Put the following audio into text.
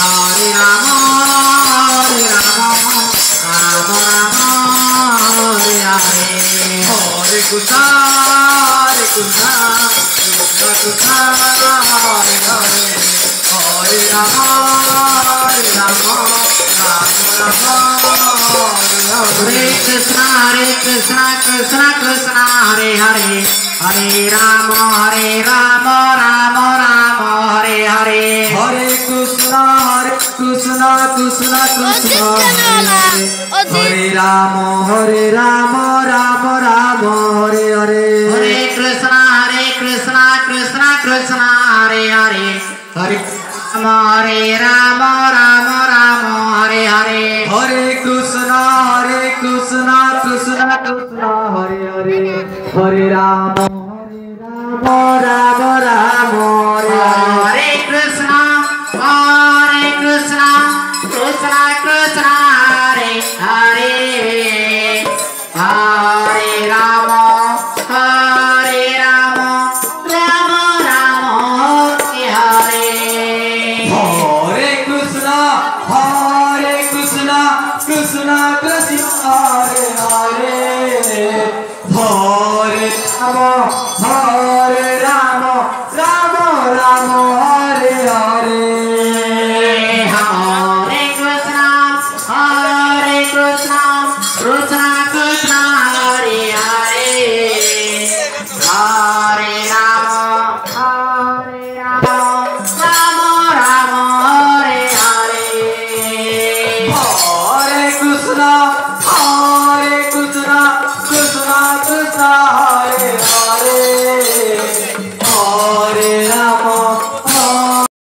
Hare Rama, Rama Rama, Hare Hare. Hare Krishna, Krishna Krishna, Hare Hare. Hare Rama, Rama Rama, Hare Krishna, Krishna Krishna, Hare Hare. Hare Rama, Rama Rama, Hare Hare. Hare Krishna, Krishna Krishna, Hare Rama, Rama Rama, Hare Hare. Hare Krishna, Krishna Krishna, Hare Hare. Hare Rama, Rama Hare Hare. Hare Krishna, Krishna Krishna, Hare Hare. Hare Rama, Rama Hare Hare. Krishna, Krishna Krishna, Hare Hare. Hare Rama, Rama Rama, Hare Hare. Hare Krishna, Krishna